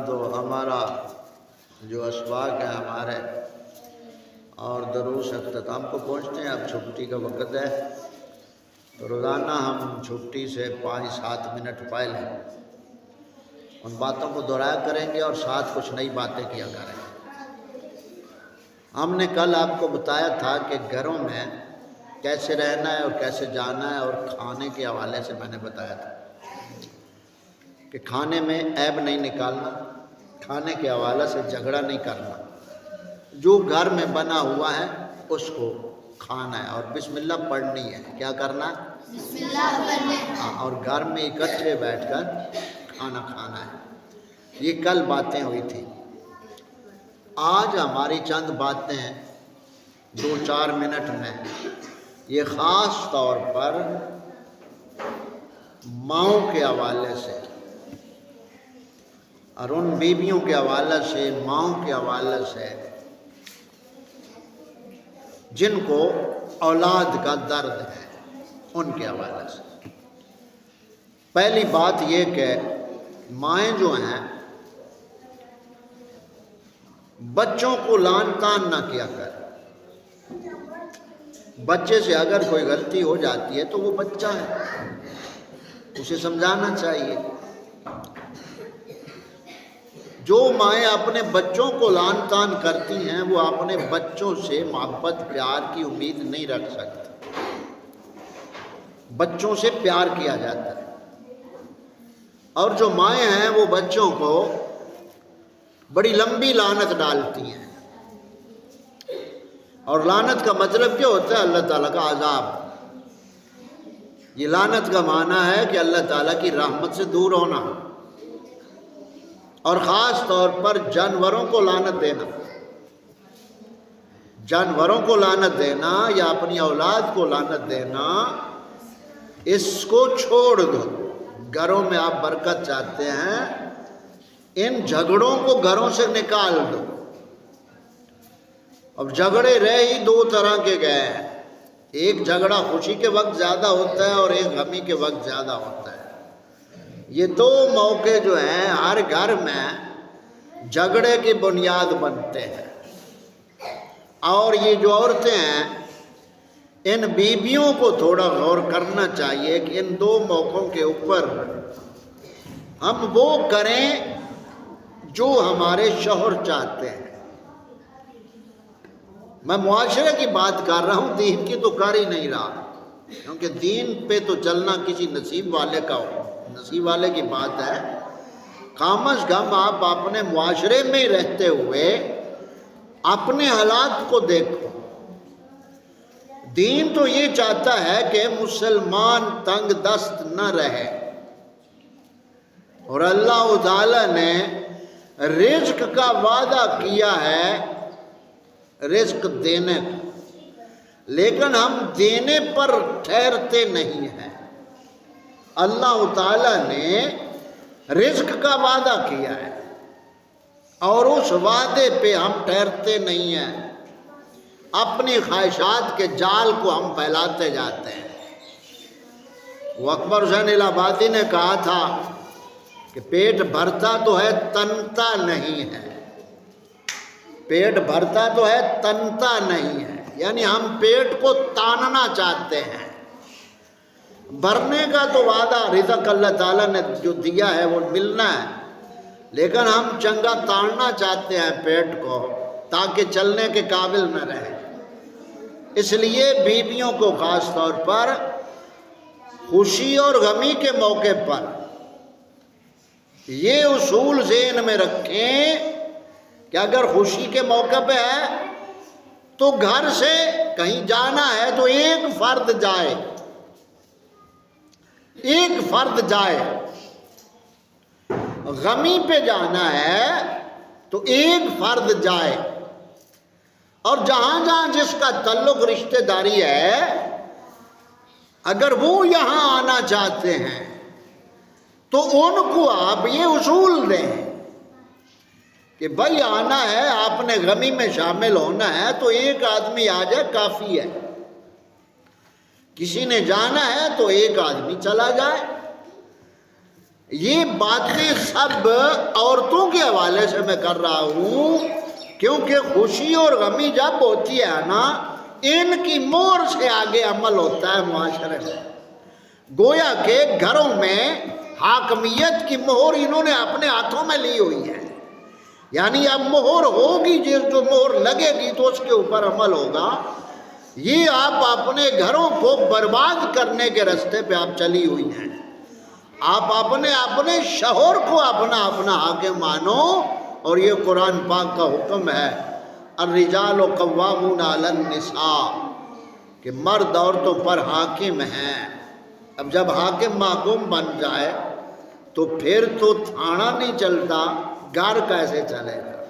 تو ہمارا جو اسباق ہے ہمارے اور دروس اختتام کو پہنچتے ہیں. اب چھٹی کا وقت ہے تو روزانہ ہم چھٹی سے 5-7 منٹ پہلے ان باتوں کو دہرایا کریں گے اور ساتھ کچھ نئی باتیں کیا کریں گے. ہم نے کل آپ کو بتایا تھا کہ گھروں میں کیسے رہنا ہے اور کیسے جانا ہے، اور کھانے کے حوالے سے میں نے بتایا تھا کہ کھانے میں عیب نہیں نکالنا، کھانے کے حوالے سے جھگڑا نہیں کرنا، جو گھر میں بنا ہوا ہے اس کو کھانا ہے اور بسم اللہ پڑھنی ہے. کیا کرنا ہے؟ بسم اللہ پڑھنا ہے. اور گھر میں اکٹھے بیٹھ کر کھانا کھانا ہے. یہ کل باتیں ہوئی تھی. آج ہماری چند باتیں 2-4 منٹ میں یہ خاص طور پر ماؤں کے حوالے سے اور ان بیویوں کے حوالے سے، ماؤں کے حوالے سے جن کو اولاد کا درد ہے، ان کے حوالے سے. پہلی بات یہ کہ مائیں جو ہیں بچوں کو لعن طعن نہ کیا کر. بچے سے اگر کوئی غلطی ہو جاتی ہے تو وہ بچہ ہے، اسے سمجھانا چاہیے. جو مائیں اپنے بچوں کو لعن طعن کرتی ہیں وہ اپنے بچوں سے محبت پیار کی امید نہیں رکھ سکتی. بچوں سے پیار کیا جاتا ہے، اور جو مائیں ہیں وہ بچوں کو بڑی لمبی لعنت ڈالتی ہیں. اور لعنت کا مطلب کیا ہوتا ہے؟ اللہ تعالیٰ کا عذاب. یہ لعنت کا معنی ہے کہ اللہ تعالیٰ کی رحمت سے دور ہونا، اور خاص طور پر جانوروں کو لعنت دینا. جانوروں کو لعنت دینا یا اپنی اولاد کو لعنت دینا، اس کو چھوڑ دو. گھروں میں آپ برکت چاہتے ہیں، ان جھگڑوں کو گھروں سے نکال دو. اب جھگڑے رہ ہی 2 طرح کے گئے ہیں. ایک جھگڑا خوشی کے وقت زیادہ ہوتا ہے اور ایک غمی کے وقت زیادہ ہوتا ہے. یہ 2 موقع جو ہیں ہر گھر میں جھگڑے کی بنیاد بنتے ہیں. اور یہ جو عورتیں ہیں ان بیویوں کو تھوڑا غور کرنا چاہیے کہ ان 2 موقعوں کے اوپر ہم وہ کریں جو ہمارے شوہر چاہتے ہیں. میں معاشرے کی بات کر رہا ہوں، دین کی تو کر ہی نہیں رہا، کیونکہ دین پہ تو چلنا کسی نصیب والے کا ہو، نصیب والے کی بات ہے. کم از کم آپ اپنے معاشرے میں ہی رہتے ہوئے اپنے حالات کو دیکھو. دین تو یہ چاہتا ہے کہ مسلمان تنگ دست نہ رہے، اور اللہ تعالیٰ نے رزق کا وعدہ کیا ہے، رزق دینے کا، لیکن ہم دینے پر ٹھہرتے نہیں ہیں. اللہ تعالیٰ نے رزق کا وعدہ کیا ہے اور اس وعدے پہ ہم ٹھہرتے نہیں ہیں. اپنی خواہشات کے جال کو ہم پھیلاتے جاتے ہیں. وہ اکبر حسین الہ آبادی نے کہا تھا کہ پیٹ بھرتا تو ہے تنتا نہیں ہے. پیٹ بھرتا تو ہے تنتا نہیں ہے، یعنی ہم پیٹ کو تاننا چاہتے ہیں. بھرنے کا تو وعدہ رزق اللہ تعالیٰ نے جو دیا ہے وہ ملنا ہے، لیکن ہم چنگا تاننا چاہتے ہیں پیٹ کو تاکہ چلنے کے قابل نہ رہے. اس لیے بیویوں کو خاص طور پر خوشی اور غمی کے موقع پر یہ اصول ذہن میں رکھیں کہ اگر خوشی کے موقع پہ ہے تو گھر سے کہیں جانا ہے تو ایک فرد جائے، ایک فرد جائے. غمی پہ جانا ہے تو ایک فرد جائے. اور جہاں جہاں جس کا تعلق رشتہ داری ہے، اگر وہ یہاں آنا چاہتے ہیں تو ان کو آپ یہ اصول دیں کہ بھائی آنا ہے، آپ نے غمی میں شامل ہونا ہے تو ایک آدمی آ جائے کافی ہے. کسی نے جانا ہے تو ایک آدمی چلا جائے. یہ باتیں سب عورتوں کے حوالے سے میں کر رہا ہوں، کیونکہ خوشی اور غمی جب ہوتی ہے نا، ان کی مہر سے آگے عمل ہوتا ہے معاشرے میں۔ گویا کہ گھروں میں حاکمیت کی مہر انہوں نے اپنے ہاتھوں میں لی ہوئی ہے، یعنی اب مہر ہوگی، جو مہر لگے گی تو اس کے اوپر عمل ہوگا۔ یہ آپ اپنے گھروں کو برباد کرنے کے راستے پہ آپ چلی ہوئی ہیں۔ آپ اپنے شوہر کو اپنا حاکم مانو، اور یہ قرآن پاک کا حکم ہے، الرجال قوامون علی النساء، کہ مرد عورتوں پر حاکم ہیں۔ اب جب حاکم محکوم بن جائے تو پھر تو تھانہ نہیں چلتا، گھر کیسے چلے گا؟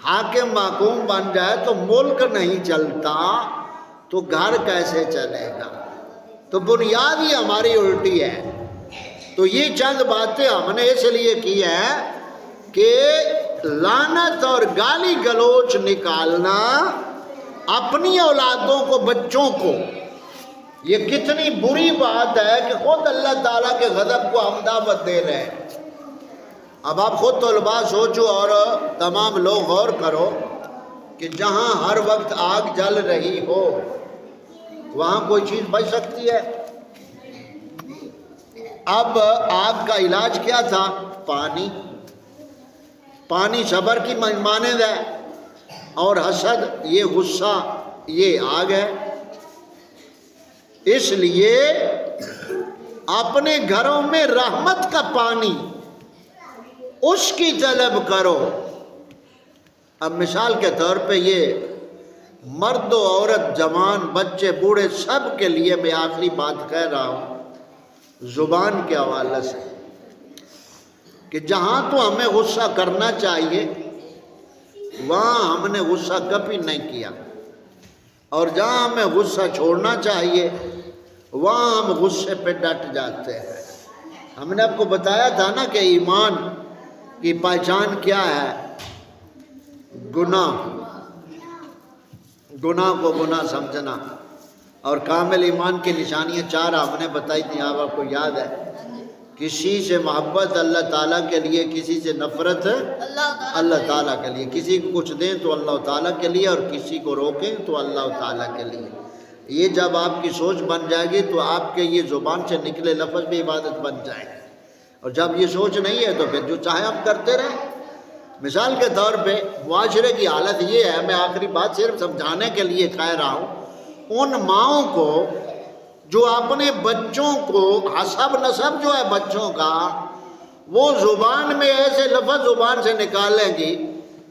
حاکم محکوم بن جائے تو ملک نہیں چلتا، تو گھر کیسے چلے گا؟ تو بنیاد ہی ہماری الٹی ہے۔ تو یہ چند باتیں ہم نے اس لیے کی ہیں کہ لعنت اور گالی گلوچ نکالنا اپنی اولادوں کو، بچوں کو، یہ کتنی بری بات ہے کہ خود اللہ تعالیٰ کے غضب کو ہم دعوت دے رہے ہیں۔ اب آپ خود طلباء سوچو اور تمام لوگ غور کرو کہ جہاں ہر وقت آگ جل رہی ہو وہاں کوئی چیز بچ سکتی ہے؟ اب آگ کا علاج کیا تھا؟ پانی صبر کی مانند ہے، اور حسد، یہ غصہ، یہ آگ ہے۔ اس لیے اپنے گھروں میں رحمت کا پانی، اس کی طلب کرو۔ اب مثال کے طور پہ یہ مرد و عورت، جوان، بچے، بوڑھے، سب کے لیے میں آخری بات کہہ رہا ہوں زبان کے حوالے سے، کہ جہاں تو ہمیں غصہ کرنا چاہیے وہاں ہم نے غصہ کبھی نہیں کیا، اور جہاں ہمیں غصہ چھوڑنا چاہیے وہاں ہم غصے پہ ڈٹ جاتے ہیں۔ ہم نے آپ کو بتایا تھا نا کہ ایمان کی پہچان کیا ہے؟ گناہ کو گناہ سمجھنا، اور کامل ایمان کی نشانیاں 4 ہم نے بتائی تھیں، آپ کو یاد ہے؟ کسی سے محبت اللہ تعالیٰ کے لیے، کسی سے نفرت اللہ تعالیٰ کے لیے، کسی کو کچھ دیں تو اللہ تعالیٰ کے لیے، اور کسی کو روکیں تو اللہ تعالیٰ کے لیے۔ یہ جب آپ کی سوچ بن جائے گی تو آپ کے یہ زبان سے نکلے لفظ بھی عبادت بن جائیں گے، اور جب یہ سوچ نہیں ہے تو پھر جو چاہے آپ کرتے رہیں۔ مثال کے طور پہ معاشرے کی حالت یہ ہے، میں آخری بات صرف سمجھانے کے لیے کہہ رہا ہوں، ان ماؤں کو جو اپنے بچوں کو، حسب نسب جو ہے بچوں کا، وہ زبان میں ایسے لفظ زبان سے نکالیں گی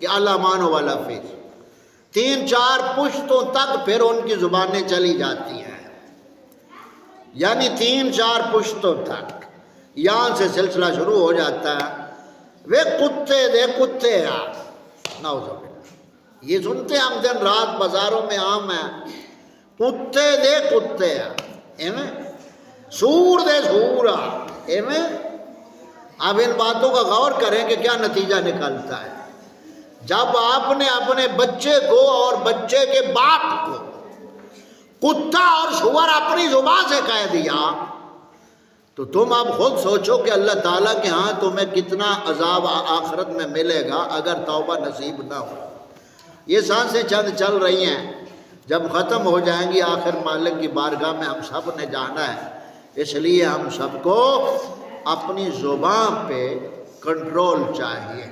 کہ الامان والا فیض، 3-4 پشتوں تک پھر ان کی زبانیں چلی جاتی ہیں، یعنی 3-4 پشتوں تک یہاں سے سلسلہ شروع ہو جاتا ہے، وہ کتے دے کتے آ، نعوذ باللہ، یہ سنتے ہم دن رات بازاروں میں عام ہے، کتے دے کتے آ، ایویں سور دے سور آ، ایویں۔ اب ان باتوں کا غور کریں کہ کیا نتیجہ نکلتا ہے۔ جب آپ نے اپنے بچے کو اور بچے کے باپ کو کتا اور سور اپنی زبان سے کہہ دیا تو تم اب خود سوچو کہ اللہ تعالیٰ کے ہاں تمہیں کتنا عذاب آخرت میں ملے گا اگر توبہ نصیب نہ ہو۔ یہ سانسیں چند چل رہی ہیں، جب ختم ہو جائیں گی آخر مالک کی بارگاہ میں ہم سب نے جانا ہے، اس لیے ہم سب کو اپنی زبان پہ کنٹرول چاہیے،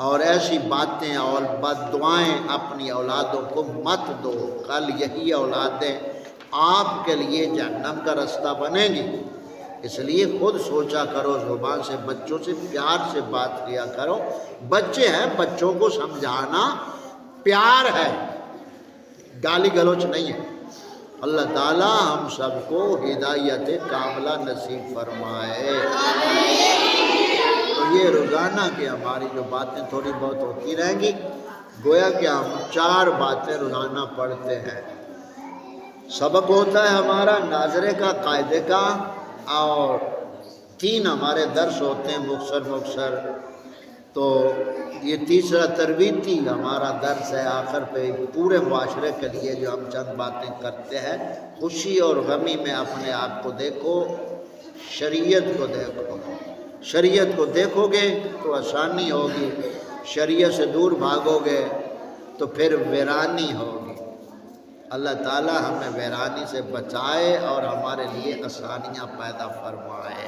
اور ایسی باتیں اور بد دعائیں اپنی اولادوں کو مت دو، کل یہی اولادیں آپ کے لیے جہنم کا راستہ بنیں گی۔ اس لیے خود سوچا کرو، زبان سے بچوں سے پیار سے بات کیا کرو، بچے ہیں، بچوں کو سمجھانا پیار ہے، گالی گلوچ نہیں ہے۔ اللہ تعالیٰ ہم سب کو ہدایت کاملہ نصیب فرمائے۔ تو یہ روزانہ کی ہماری جو باتیں تھوڑی بہت ہوتی رہیں گی، گویا کہ ہم 4 باتیں روزانہ پڑھتے ہیں۔ سبق ہوتا ہے ہمارا ناظرے کا، قاعدے کا، اور 3 ہمارے درس ہوتے ہیں مختصر۔ تو یہ تیسرا تربیتی ہمارا درس ہے آخر پہ، پورے معاشرے کے لیے جو ہم چند باتیں کرتے ہیں۔ خوشی اور غمی میں اپنے آپ کو دیکھو، شریعت کو دیکھو، شریعت کو دیکھو گے تو آسانی ہوگی، شریعت سے دور بھاگو گے تو پھر ویرانی ہوگی۔ اللہ تعالی ہمیں ویرانی سے بچائے اور ہمارے لیے آسانیاں پیدا فرمائے۔